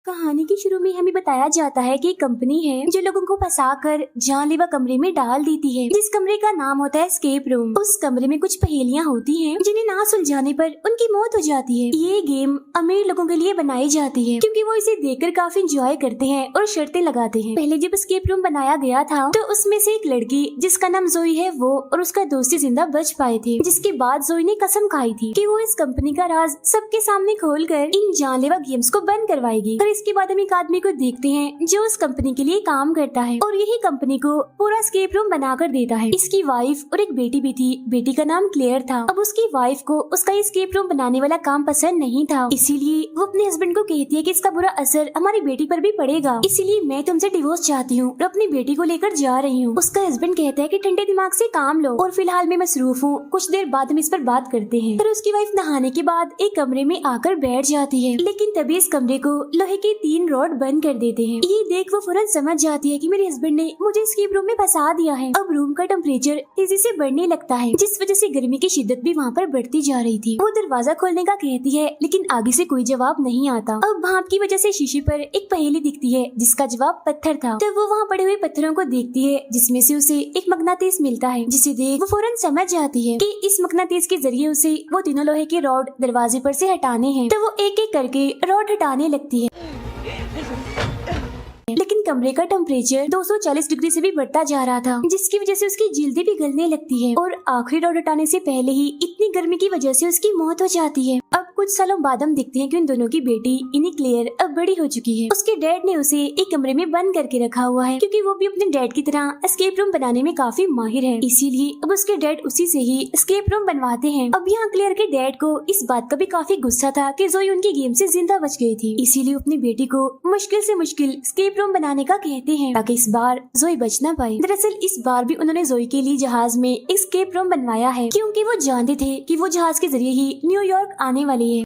कहानी के शुरू में हमें बताया जाता है कि एक कंपनी है जो लोगों को फंसाकर जानलेवा कमरे में डाल देती है, जिस कमरे का नाम होता है एस्केप रूम। उस कमरे में कुछ पहेलियां होती हैं जिन्हें ना सुलझाने पर उनकी मौत हो जाती है। ये गेम अमीर लोगों के लिए बनाई जाती है क्योंकि वो इसे देखकर काफी इंजॉय करते हैं और शर्तें लगाते हैं। पहले जब एस्केप रूम बनाया गया था तो उसमें से एक लड़की जिसका नाम जोई है वो और उसका दोस्त ही जिंदा बच पाए थे, जिसके बाद जोई ने कसम खाई थी कि वो इस कंपनी का राज सबके सामने खोलकर इन जानलेवा गेम्स को बंद करवाएगी। इसके बाद हम एक आदमी को देखते हैं जो उस कंपनी के लिए काम करता है और यही कंपनी को पूरा एस्केप रूम बनाकर देता है। इसकी वाइफ और एक बेटी भी थी, बेटी का नाम क्लेयर था। अब उसकी वाइफ को उसका एस्केप रूम बनाने वाला काम पसंद नहीं था, इसीलिए वो अपने हस्बैंड को कहती है कि इसका बुरा असर हमारी बेटी पर भी पड़ेगा, इसीलिए मैं तुमसे डिवोर्स चाहती हूँ और अपनी बेटी को लेकर जा रही हूँ। उसका हस्बैंड कहता है कि ठंडे दिमाग से काम लो और फिलहाल मैं मसरूफ हूँ, कुछ देर बाद हम इस पर बात करते हैं। फिर उसकी वाइफ नहाने के बाद एक कमरे में आकर बैठ जाती है, लेकिन तभी इस कमरे को लोहे के 3 रॉड बंद कर देते हैं। ये देख वो फौरन समझ जाती है कि मेरे हस्बैंड ने मुझे एस्केप रूम में फंसा दिया है। अब रूम का टेम्परेचर तेजी से बढ़ने लगता है, जिस वजह से गर्मी की शिद्दत भी वहाँ पर बढ़ती जा रही थी। वो दरवाजा खोलने का कहती है, लेकिन आगे से कोई जवाब नहीं आता। अब भाप की वजह से शीशे पर एक पहेली दिखती है जिसका जवाब पत्थर था। तब वो वहाँ पड़े हुए पत्थरों को देखती है जिसमें से उसे एक मगनातीस मिलता है, जिसे देख वो फौरन समझ जाती है कि इस मगनातीस के जरिए उसे वो तीनों लोहे के रॉड दरवाजे पर से हटाने हैं। तो वो एक एक करके रॉड हटाने लगती है, लेकिन कमरे का टेम्परेचर 240 डिग्री से भी बढ़ता जा रहा था, जिसकी वजह से उसकी जल्दी पिघलने लगती है और आखिरी रॉड हटाने से पहले ही इतनी गर्मी की वजह से उसकी मौत हो जाती है। अब कुछ सालों बाद हम देखते हैं कि उन दोनों की बेटी इन्हीं क्लेयर अब बड़ी हो चुकी है। उसके डैड ने उसे एक कमरे में बंद करके रखा हुआ है क्योंकि वो भी अपने डैड की तरह एस्केप रूम बनाने में काफी माहिर है, इसीलिए अब उसके डैड उसी से ही एस्केप रूम बनवाते हैं। अब यहाँ क्लेयर के डैड को इस बात का भी काफी गुस्सा था कि जोई उनकी गेम से जिंदा बच गई थी, इसीलिए अपनी बेटी को मुश्किल से मुश्किल एस्केप रूम बनाने का कहते हैं ताकि इस बार जोई बच ना पाए। दरअसल इस बार भी उन्होंने जोई के लिए जहाज में एस्केप रूम बनवाया है क्योंकि वो जानते थे कि वो जहाज के जरिए ही न्यूयॉर्क आने वाली है।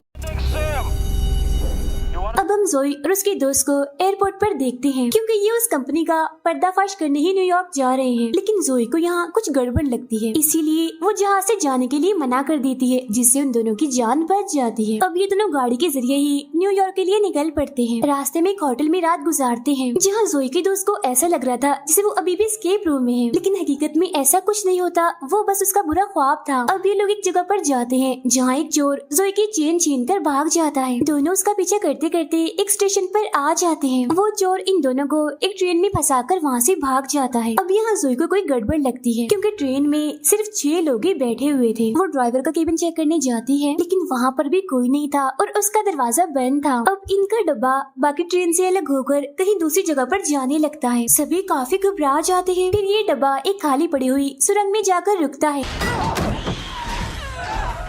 अब हम जोई और उसके दोस्त को एयरपोर्ट पर देखते हैं क्योंकि ये उस कंपनी का पर्दाफाश करने ही न्यूयॉर्क जा रहे हैं, लेकिन जोई को यहाँ कुछ गड़बड़ लगती है, इसीलिए वो जहाज से जाने के लिए मना कर देती है, जिससे उन दोनों की जान बच जाती है। अब ये दोनों गाड़ी के जरिए ही न्यूयॉर्क के लिए निकल पड़ते हैं। रास्ते में एक होटल में रात गुजारते हैं जहाँ जोई के दोस्त को ऐसा लग रहा था जैसे वो अभी भी एस्केप रूम में है, लेकिन हकीकत में ऐसा कुछ नहीं होता, वो बस उसका बुरा ख्वाब था। अब ये लोग एक जगह पर जाते हैं जहाँ एक चोर जोई की चेन छीन कर भाग जाता है। दोनों उसका पीछा करते करते एक स्टेशन पर आ जाते हैं। वो चोर इन दोनों को एक ट्रेन में फंसाकर वहाँ से भाग जाता है। अब यहाँ जोई को कोई गड़बड़ लगती है क्योंकि ट्रेन में सिर्फ 6 लोग ही बैठे हुए थे। वो ड्राइवर का केबिन चेक करने जाती है, लेकिन वहाँ पर भी कोई नहीं था और उसका दरवाजा बंद था। अब इनका डब्बा बाकी ट्रेन से अलग होकर कहीं दूसरी जगह पर जाने लगता है। सभी काफी घबरा जाते हैं। फिर ये डब्बा एक खाली पड़ी हुई सुरंग में जाकर रुकता है।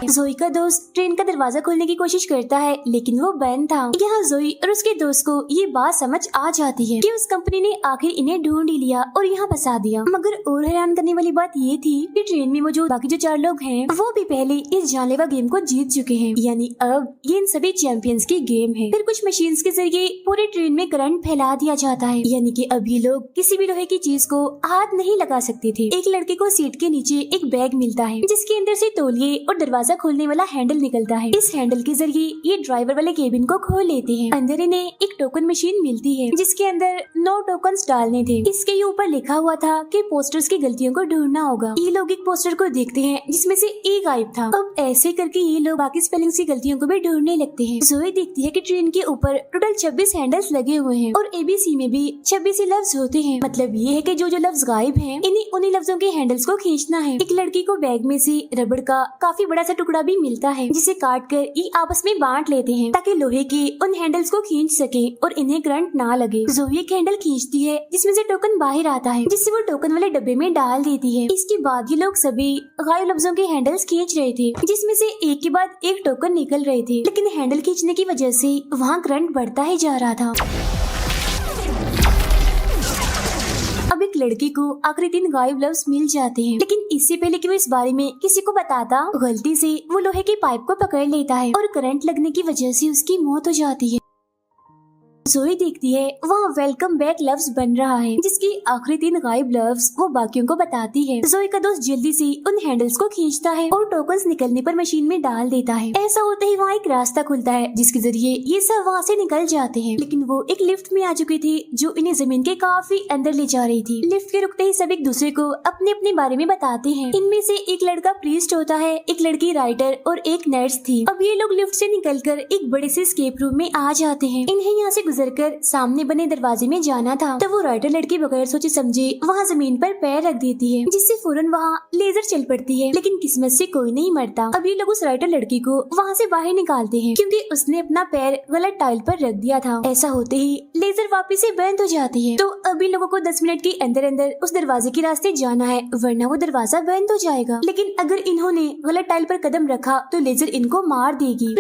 जोई का दोस्त ट्रेन का दरवाजा खोलने की कोशिश करता है, लेकिन वो बंद था। यहाँ जोई और उसके दोस्त को ये बात समझ आ जाती है कि उस कंपनी ने आखिर इन्हें ढूंढ ही लिया और यहाँ फंसा दिया। मगर और हैरान करने वाली बात ये थी कि ट्रेन में मौजूद बाकी जो 4 लोग हैं वो भी पहले इस जानलेवा गेम को जीत चुके हैं, यानी अब ये इन सभी चैंपियंस की गेम है। फिर कुछ मशीन्स के जरिए पूरे ट्रेन में करंट फैला दिया जाता है, यानी कि अब ये लोग किसी भी लोहे की चीज को हाथ नहीं लगा सकते थे। एक लड़के को सीट के नीचे एक बैग मिलता है जिसके अंदर से तौलिए और दरवाजा खोलने वाला हैंडल निकलता है। इस हैंडल के जरिए ये ड्राइवर वाले केबिन को खोल लेते हैं। अंदर इन्हें एक टोकन मशीन मिलती है जिसके अंदर 9 टोकन्स डालने थे। इसके ये ऊपर लिखा हुआ था कि पोस्टर्स की गलतियों को ढूंढना होगा। ये लोग एक पोस्टर को देखते हैं जिसमें से ए गायब था। अब ऐसे करके ये लोग बाकी स्पेलिंग्स की गलतियों को भी ढूंढने लगते हैं। जोई देखती है कि ट्रेन के ऊपर टोटल 26 हैंडल्स लगे हुए हैं और ABC में भी 26 ही लफ्ज होते हैं। मतलब ये है कि जो लफ्ज गायब हैं इन्हीं उन्हीं लफ्जों के हैंडल्स को खींचना है। एक लड़की को बैग में से रबड़ का काफी बड़ा सा टुकड़ा भी मिलता है जिसे काट कर ये आपस में बांट लेते हैं ताकि लोहे के उन हैंडल्स को खींच सके और इन्हें करंट ना लगे। जोई एक हैंडल खींचती है जिसमें से टोकन बाहर आता है, जिससे वो टोकन वाले डब्बे में डाल देती है। इसके बाद ये लोग सभी गायब लफ्जों के हैंडल्स खींच रहे थे जिसमें से एक के बाद एक टोकन निकल रहे थे, लेकिन हैंडल खींचने की वजह से वहाँ करंट बढ़ता ही जा रहा था। अब एक लड़के को आखिरी 3 गायब लफ्ज मिल जाते हैं, लेकिन इससे पहले कि वो इस बारे में किसी को बताता, गलती से वो लोहे की पाइप को पकड़ लेता है और करंट लगने की वजह से उसकी मौत हो जाती है। जोई देखती है वहाँ वेलकम बैक लफ्ज बन रहा है, जिसकी आखिरी 3 गायब लफ्ज वो बाकियों को बताती है। जोई का दोस्त जल्दी से उन हैंडल्स को खींचता है और टोकन्स निकलने पर मशीन में डाल देता है। ऐसा होते ही वहाँ एक रास्ता खुलता है जिसके जरिए ये सब वहाँ से निकल जाते हैं, लेकिन वो एक लिफ्ट में आ चुकी थी जो इन्हें जमीन के काफी अंदर ले जा रही थी। लिफ्ट के रुकते ही सब एक दूसरे को अपने अपने बारे में बताते हैं। इनमें से एक लड़का प्रीस्ट होता है, एक लड़की राइटर और एक नर्स थी। अब ये लोग लिफ्ट से निकलकर एक बड़े से एस्केप रूम में आ जाते हैं। इन्हें यहाँ से गुजरकर सामने बने दरवाजे में जाना था, तो वो राइटर लड़की बगैर सोचे समझे वहाँ जमीन पर पैर रख देती है, जिससे फौरन वहाँ लेजर चल पड़ती है, लेकिन किस्मत से कोई नहीं मरता। अब ये लोग उस राइटर लड़की को वहाँ से बाहर निकालते हैं क्योंकि उसने अपना पैर गलत टाइल पर रख दिया था। ऐसा होते ही लेजर वापस से बंद हो जाती है। तो अभी लोगों को 10 मिनट के अंदर अंदर उस दरवाजे के रास्ते जाना है, वरना वो दरवाजा बंद हो जाएगा। लेकिन अगर इन्होंने गलत टाइल पर कदम रखा तो लेजर इनको मार देगी।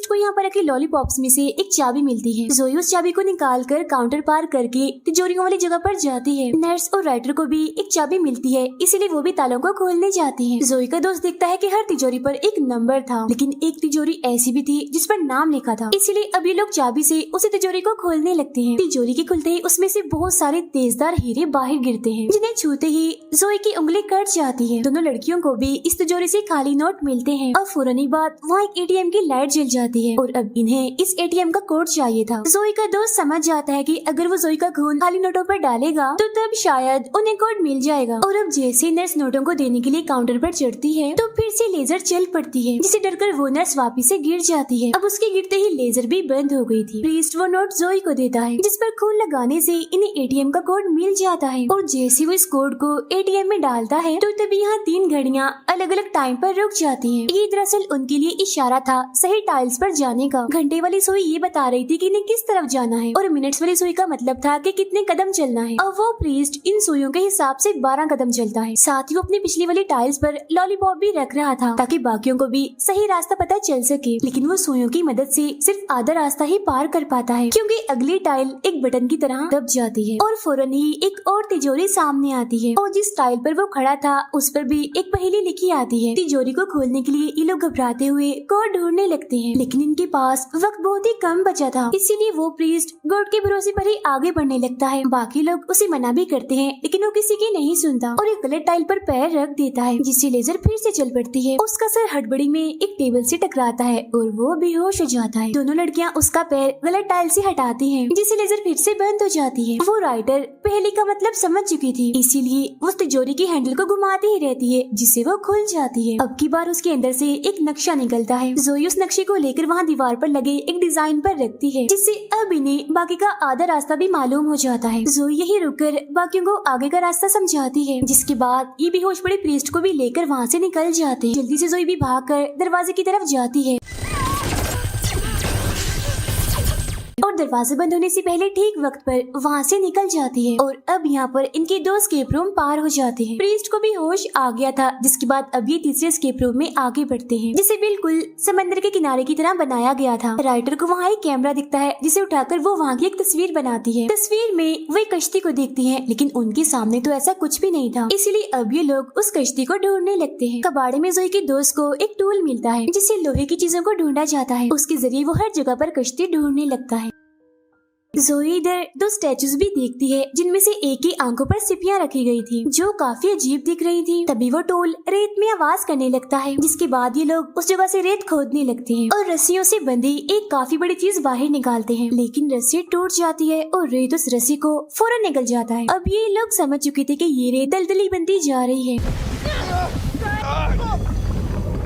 को यहाँ पर रखे लॉलीपॉप्स में से एक चाबी मिलती है। जोई उस चाबी को निकालकर काउंटर पार करके तिजोरियों वाली जगह पर जाती है। नर्स और राइटर को भी एक चाबी मिलती है, इसीलिए वो भी तालों को खोलने जाती हैं। जोई का दोस्त देखता है कि हर तिजोरी पर एक नंबर था, लेकिन एक तिजोरी ऐसी भी थी जिस पर नाम लिखा था, इसीलिए अब ये लोग चाबी से उसी तिजोरी को खोलने लगते हैं। तिजोरी के खुलते ही उसमें से बहुत सारे तेजदार हीरे बाहर गिरते हैं, जिन्हें छूते ही जोई की उंगली कट जाती है। दोनों लड़कियों को भी इस तिजोरी से खाली नोट मिलते हैं और फौरन ही बाद वहाँ एक एटीएम की लाइट जल जाती है और अब इन्हें इस एटीएम का कोड चाहिए था। जोई का दोस्त समझ जाता है कि अगर वो जोई का खून खाली नोटों पर डालेगा तो तब शायद उन्हें कोड मिल जाएगा। और अब जैसे नर्स नोटों को देने के लिए काउंटर पर चढ़ती है तो फिर से लेजर चल पड़ती है, जिसे डरकर वो नर्स वापिस से गिर जाती है। अब उसके गिरते ही लेजर भी बंद हो गई थी। प्रीस्ट वो नोट जोई को देता है जिस पर खून लगाने से इन्हें एटीएम का कोड मिल जाता है और जैसे वो इस कोड को एटीएम में डालता है तो तभी यहाँ 3 घड़ियाँ अलग अलग टाइम पर रुक जाती है। ये दरअसल उनके लिए इशारा था सही टाइल्स पर जाने का। घंटे वाली सुई ये बता रही थी कि इन्हें किस तरफ जाना है और मिनट्स वाली सुई का मतलब था कि कितने कदम चलना है। अब वो प्रीस्ट इन सुइयों के हिसाब से 12 कदम चलता है। साथ ही वो अपनी पिछली वाली टाइल्स पर लॉलीपॉप भी रख रहा था ताकि बाकियों को भी सही रास्ता पता चल सके, लेकिन वो सुइयों की मदद से सिर्फ आधा रास्ता ही पार कर पाता है क्योंकि अगली टाइल एक बटन की तरह दब जाती है और फौरन ही एक और तिजोरी सामने आती है और जिस टाइल पर वो खड़ा था उस पर भी एक पहेली लिखी आती है। तिजोरी को खोलने के लिए ये लोग घबराते हुए कोड ढूंढने लगते हैं, लेकिन इनके पास वक्त बहुत ही कम बचा था, इसीलिए वो प्रीस्ट गॉड के भरोसे पर ही आगे बढ़ने लगता है। बाकी लोग उसे मना भी करते हैं, लेकिन वो किसी की नहीं सुनता और एक गलत टाइल पर पैर रख देता है, जिससे लेजर फिर से चल पड़ती है। उसका सर हड़बड़ी में एक टेबल से टकराता है और वो बेहोश हो जाता है। दोनों लड़कियां उसका पैर गलत टाइल से हटाती हैं, जिससे लेजर फिर से बंद हो जाती है। वो राइटर पहले का मतलब समझ चुकी थी, इसीलिए उस तिजोरी की हैंडल को घुमाती ही रहती है, जिससे वो खुल जाती है। अब की बार उसके अंदर से एक नक्शा निकलता है। जोई उस नक्शे को लेकर वहाँ दीवार पर लगे एक डिजाइन पर रखती है, जिससे अब इन्हें बाकी का आधा रास्ता भी मालूम हो जाता है। जोई यही रुककर बाकियों को आगे का रास्ता समझाती है, जिसके बाद ये बेहोश पड़े प्रीस्ट को भी लेकर वहाँ से निकल जाते हैं। जल्दी से जोई भी भागकर दरवाजे की तरफ जाती है और दरवाजा बंद होने से पहले ठीक वक्त पर वहाँ से निकल जाती है। और अब यहाँ पर इनके 2 स्केप रूम पार हो जाते हैं। प्रीस्ट को भी होश आ गया था, जिसके बाद अब ये तीसरे स्केप रूम में आगे बढ़ते हैं, जिसे बिल्कुल समंदर के किनारे की तरह बनाया गया था। राइटर को वहाँ एक कैमरा दिखता है, जिसे उठाकर वो वहाँ की एक तस्वीर बनाती है। तस्वीर में वो एक कश्ती को देखती है, लेकिन उनके सामने तो ऐसा कुछ भी नहीं था, इसीलिए अब ये लोग उस कश्ती को ढूंढने लगते हैं। कबाड़े में जोई के दोस्त को एक टूल मिलता है, जिससे लोहे की चीजों को ढूंढा जाता है। उसके जरिए वो हर जगह पर कश्ती ढूंढने लगता है। जोई इधर 2 स्टैचूज भी देखती है, जिनमें से एक की आंखों पर सिपियां रखी गई थी, जो काफी अजीब दिख रही थी। तभी वो टूल रेत में आवाज करने लगता है, जिसके बाद ये लोग उस जगह से रेत खोदने लगते हैं और रस्सियों से बंधी एक काफी बड़ी चीज बाहर निकालते हैं, लेकिन रस्सी टूट जाती है और रेत उस रस्सी को फौरन निकल जाता है। अब ये लोग समझ चुके थे कि ये रेत दलदली बनती जा रही है,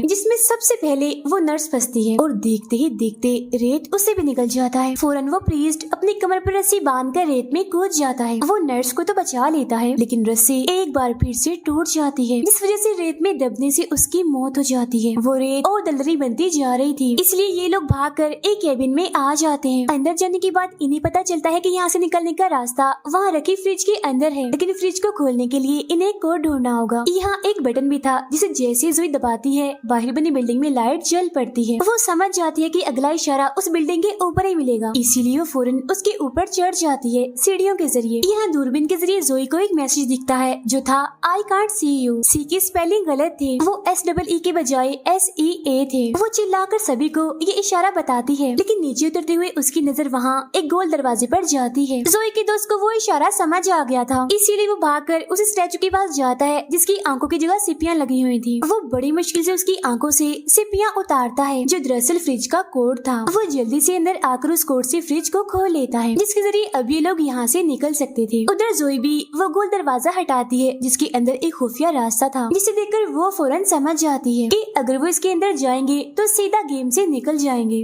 जिसमें सबसे पहले वो नर्स फंसती है और देखते ही देखते रेत उससे भी निकल जाता है। फौरन वो प्रीस्ट अपनी कमर पर रस्सी बांधकर रेत में कूद जाता है। वो नर्स को तो बचा लेता है, लेकिन रस्सी एक बार फिर से टूट जाती है, जिस वजह से रेत में दबने से उसकी मौत हो जाती है। वो रेत और दलदली बनती जा रही थी, इसलिए ये लोग भागकर एक केबिन में आ जाते हैं। अंदर जाने के बाद इन्हें पता चलता है कि यहाँ से निकलने का रास्ता वहाँ रखी फ्रिज के अंदर है, लेकिन फ्रिज को खोलने के लिए इन्हें कोड ढूंढना होगा। यहाँ एक बटन भी था, जिसे जैसे जोई दबाती है बाहर खाली बनी बिल्डिंग में लाइट जल पड़ती है। वो समझ जाती है कि अगला इशारा उस बिल्डिंग के ऊपर ही मिलेगा, इसीलिए वो फौरन उसके ऊपर चढ़ जाती है सीढ़ियों के जरिए। यहाँ दूरबीन के जरिए जोई को एक मैसेज दिखता है जो था आई कांट सी यू। सी की स्पेलिंग गलत थे, वो SEE के बजाय SEA थे। वो चिल्लाकर सभी को ये इशारा बताती है, लेकिन नीचे उतरते हुए उसकी नजर वहाँ एक गोल दरवाजे पर जाती है। जोई के दोस्त को वो इशारा समझ आ गया था, इसीलिए वो भागकर उस स्टैचू के पास जाता है जिसकी आंखों की जगह सिपियां लगी हुई थी। वो बड़ी मुश्किल से उसकी आंखों से सिपियां उतारता है जो दरअसल फ्रिज का कोड था। वो जल्दी से अंदर आकर उस कोड से फ्रिज को खोल लेता है, जिसके जरिए अब ये लोग यहाँ से निकल सकते थे। उधर जोई भी वो गोल दरवाजा हटाती है जिसके अंदर एक खुफिया रास्ता था, जिसे देखकर वो फौरन समझ जाती है कि अगर वो इसके अंदर जाएंगे तो सीधा गेम से निकल जाएंगे।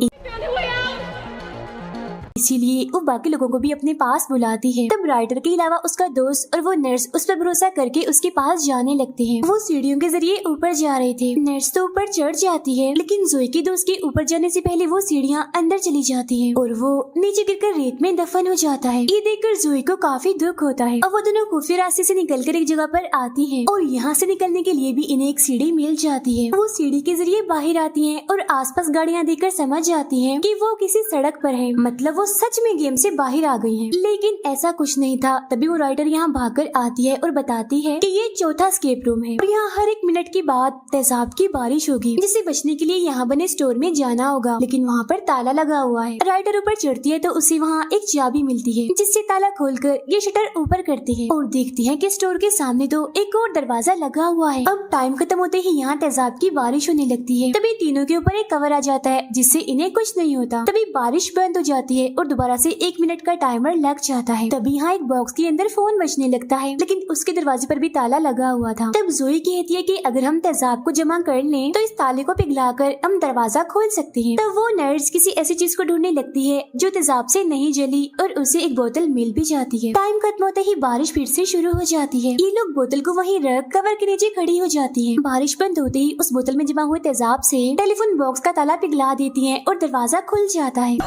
इसीलिए वो बाकी लोगों को भी अपने पास बुलाती है। तब राइटर के अलावा उसका दोस्त और वो नर्स उस पर भरोसा करके उसके पास जाने लगते हैं। वो सीढ़ियों के जरिए ऊपर जा रहे थे। नर्स तो ऊपर चढ़ जाती है, लेकिन जोई के दोस्त के ऊपर जाने से पहले वो सीढ़ियाँ अंदर चली जाती है और वो नीचे गिरकर रेत में दफन हो जाता है। ये देखकर जोई को काफी दुख होता है और वो दोनों खुफिया रास्ते से निकलकर एक जगह पर आती है और यहाँ से निकलने के लिए भी इन्हें एक सीढ़ी मिल जाती है। वो सीढ़ी के जरिए बाहर आती है और आसपास गाड़ियाँ देखकर समझ जाती है कि वो किसी सड़क पर है, मतलब वो सच में गेम से बाहर आ गई हैं। लेकिन ऐसा कुछ नहीं था। तभी वो राइटर यहाँ भागकर आती है और बताती है कि ये चौथा स्केप रूम है और यहाँ हर एक मिनट के बाद तेजाब की बारिश होगी, जिसे बचने के लिए यहाँ बने स्टोर में जाना होगा, लेकिन वहाँ पर ताला लगा हुआ है। राइटर ऊपर चढ़ती है तो उसे वहाँ एक चाबी मिलती है, जिससे ताला खोलकर ये शटर ऊपर करती है और देखती है कि स्टोर के सामने तो एक और दरवाजा लगा हुआ है। अब टाइम खत्म होते ही यहाँ तेजाब की बारिश होने लगती है। तभी तीनों के ऊपर एक कवर आ जाता है जिससे इन्हें कुछ नहीं होता। तभी बारिश बंद हो जाती है और दोबारा से 1 मिनट का टाइमर लग जाता है। तभी यहाँ एक बॉक्स के अंदर फोन बजने लगता है, लेकिन उसके दरवाजे पर भी ताला लगा हुआ था। तब जोई कहती है कि अगर हम तेजाब को जमा कर लें तो इस ताले को पिघलाकर हम दरवाजा खोल सकते हैं। तब वो नर्स किसी ऐसी चीज को ढूंढने लगती है जो तेजाब से नहीं जली और उसे एक बोतल मिल भी जाती है। टाइम खत्म होते ही बारिश फिर से शुरू हो जाती है। ये लोग बोतल को वहीं रख कवर के नीचे खड़ी हो जाती है। बारिश बंद होते ही उस बोतल में जमा हुए तेजाब से टेलीफोन बॉक्स का ताला पिघला देती है और दरवाजा खुल जाता है।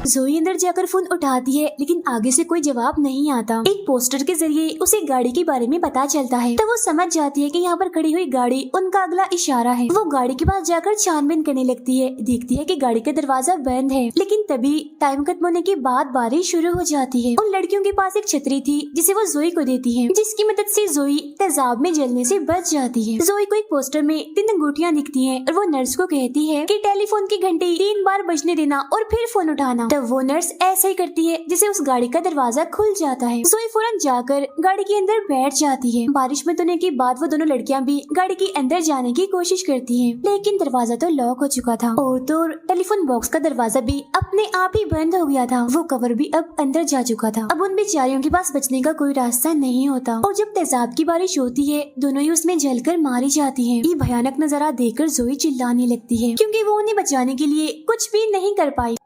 जोई अंदर जाकर फोन उठाती है, लेकिन आगे से कोई जवाब नहीं आता। एक पोस्टर के जरिए उसे गाड़ी के बारे में पता चलता है, तो वो समझ जाती है कि यहाँ पर खड़ी हुई गाड़ी उनका अगला इशारा है। वो गाड़ी के पास जाकर छानबीन करने लगती है, देखती है कि गाड़ी का दरवाजा बंद है, लेकिन तभी टाइम खत्म होने के बाद बारिश शुरू हो जाती है। उन लड़कियों के पास एक छतरी थी जिसे वो जोई को देती है, जिसकी मदद से जोई तेजाब में जलने से बच जाती है। जोई को एक पोस्टर में 3 अंगूठियाँ दिखती है और वो नर्स को कहती है कि टेलीफोन की घंटी 3 बार बजने देना और फिर फोन उठाना। तब वो नर्स ऐसा ही करती है, जिसे उस गाड़ी का दरवाजा खुल जाता है। जोई फौरन जाकर गाड़ी के अंदर बैठ जाती है। बारिश में धोने के बाद वो दोनों लड़कियां भी गाड़ी के अंदर जाने की कोशिश करती हैं, लेकिन दरवाजा तो लॉक हो चुका था और तो टेलीफोन बॉक्स का दरवाजा भी अपने आप ही बंद हो गया था। वो कवर भी अब अंदर जा चुका था। अब उन बेचारियों के पास बचने का कोई रास्ता नहीं होता और जब तेजाब की बारिश होती है दोनों ही उसमें जलकर मारी जाती है। ये भयानक नजारा देखकर जोई चिल्लाने लगती है, क्योंकि वो उन्हें बचाने के लिए कुछ भी नहीं कर पाई।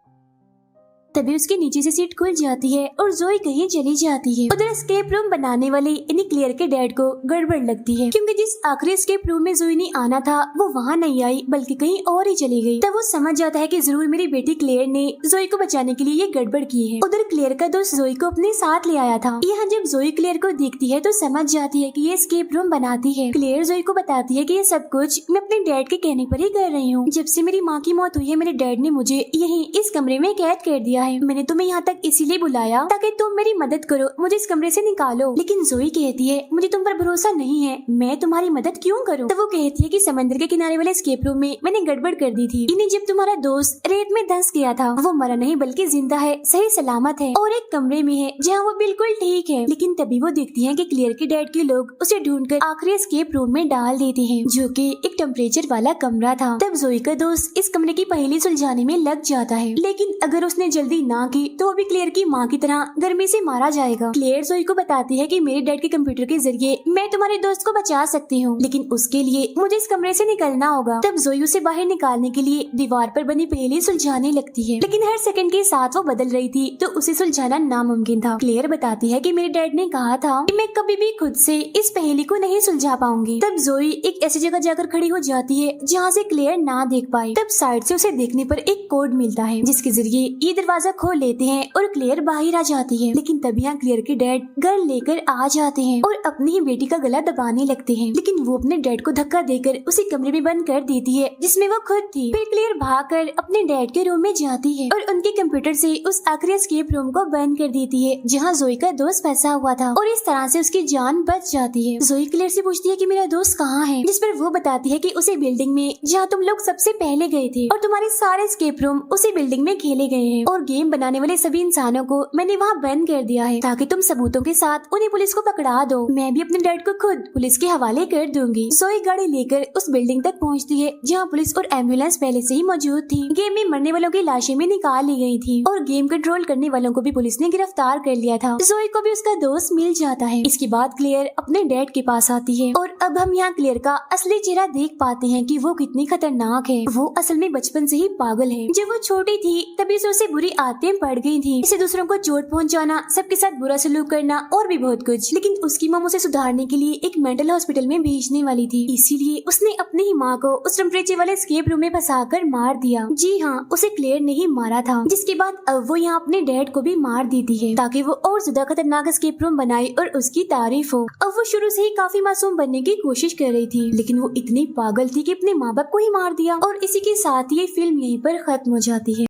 तभी उसके नीचे से सीट खुल जाती है और जोई कहीं चली जाती है। उधर एस्केप रूम बनाने वाले यानी क्लेयर के डैड को गड़बड़ लगती है, क्योंकि जिस आखिरी एस्केप रूम में जोई ने आना था वो वहाँ नहीं आई बल्कि कहीं और ही चली गई। तब वो समझ जाता है कि जरूर मेरी बेटी क्लेयर ने जोई को बचाने के लिए ये गड़बड़ की है। उधर क्लेयर का दोस्त जोई को अपने साथ ले आया था। यहाँ जब जोई क्लेयर को देखती है तो समझ जाती है कि ये एस्केप रूम बनाती है। क्लेयर जोई को बताती है कि ये सब कुछ मैं अपने डैड के कहने पर ही कर रही हूँ। जब से मेरी माँ की मौत हुई है मेरे डैड ने मुझे यहीं इस कमरे में कैद कर दिया है। मैंने तुम्हें यहाँ तक इसीलिए बुलाया ताकि तुम मेरी मदद करो, मुझे इस कमरे से निकालो। लेकिन जोई कहती है मुझे तुम पर भरोसा नहीं है, मैं तुम्हारी मदद क्यों करूँ। तो वो कहती है कि समंदर के किनारे वाले एस्केप रूम में मैंने गड़बड़ कर दी थी। इन्हें जब तुम्हारा दोस्त रेत में धंस गया था वो मरा नहीं बल्कि जिंदा है, सही सलामत है और एक कमरे में है जहाँ वो बिल्कुल ठीक है। लेकिन तभी वो देखती है कि क्लियर के डैड के लोग उसे ढूंढकर आखिरी एस्केप रूम में डाल देते हैं, जो कि एक टेम्परेचर वाला कमरा था। तब जोई का दोस्त इस कमरे की पहेली सुलझाने में लग जाता है, लेकिन अगर उसने जल्दी ना की तो वो भी क्लेयर की माँ की तरह गर्मी से मारा जाएगा। क्लेयर जोई को बताती है कि मेरे डैड के कंप्यूटर के जरिए मैं तुम्हारे दोस्त को बचा सकती हूँ, लेकिन उसके लिए मुझे इस कमरे से निकलना होगा। तब जोई उसे बाहर निकालने के लिए दीवार पर बनी पहेली सुलझाने लगती है, लेकिन हर सेकंड के साथ वो बदल रही थी तो उसे सुलझाना नामुमकिन था। क्लेयर बताती है कि मेरे डैड ने कहा था कि मैं कभी भी खुद से इस पहेली को नहीं सुलझा पाऊंगी। तब जोई एक ऐसी जगह जाकर खड़ी हो जाती है जहाँ से क्लेयर ना देख पाए। तब साइड से उसे देखने पर एक कोड मिलता है जिसके जरिए ये दरवाजा दरवाजा खोल लेते हैं और क्लेयर बाहर आ जाती है। लेकिन तभी यहाँ क्लेयर के डैड गन लेकर आ जाते हैं और अपनी ही बेटी का गला दबाने लगते हैं। लेकिन वो अपने डैड को धक्का देकर उसी कमरे में बंद कर देती है जिसमें वो खुद थी। फिर क्लेयर भागकर अपने डैड के रूम में जाती है और उनके कंप्यूटर से उस आखिरी एस्केप रूम को बंद कर देती है जहाँ जोई का दोस्त फंसा हुआ था और इस तरह से उसकी जान बच जाती है। जोई क्लेयर से पूछती है कि मेरा दोस्त कहाँ है, जिस पर वो बताती है कि उसी बिल्डिंग में जहाँ तुम लोग सबसे पहले गए थे और तुम्हारे सारे एस्केप रूम उसी बिल्डिंग में खेले गए हैं और गेम बनाने वाले सभी इंसानों को मैंने वहाँ बंद कर दिया है ताकि तुम सबूतों के साथ उन्हें पुलिस को पकड़ा दो। मैं भी अपने डैड को खुद पुलिस के हवाले कर दूंगी। जोई गाड़ी लेकर उस बिल्डिंग तक पहुँचती है जहाँ पुलिस और एम्बुलेंस पहले से ही मौजूद थी। गेम में मरने वालों की लाशें भी निकाल ली गई थी और गेम कंट्रोल करने वालों को भी पुलिस ने गिरफ्तार कर लिया था। जोई को भी उसका दोस्त मिल जाता है। इसके बाद क्लेयर अपने डैड के पास आती है और अब हम यहाँ क्लेयर का असली चेहरा देख पाते हैं कि वो कितनी खतरनाक है। वो असल में बचपन से ही पागल है। जब वो छोटी थी तभी से उसे बुरी आदतें पड़ गई थी, इसे दूसरों को चोट पहुंचाना, सबके साथ बुरा सलूक करना और भी बहुत कुछ। लेकिन उसकी माँ उसे सुधारने के लिए एक मेंटल हॉस्पिटल में भेजने वाली थी, इसीलिए उसने अपनी ही माँ को उस टेम्परेचर वाले एस्केप रूम में फंसाकर मार दिया। जी हाँ, उसे क्लेयर ने ही मारा था। जिसके बाद अब वो यहाँ अपने डैड को भी मार देती है ताकि वो और ज्यादा खतरनाक एस्केप रूम बनाए और उसकी तारीफ हो। अब वो शुरू से ही काफी मासूम बनने की कोशिश कर रही थी, लेकिन वो इतनी पागल थी कि अपने माँ बाप को ही मार दिया। और इसी के साथ ये फिल्म यहीं पर खत्म हो जाती है।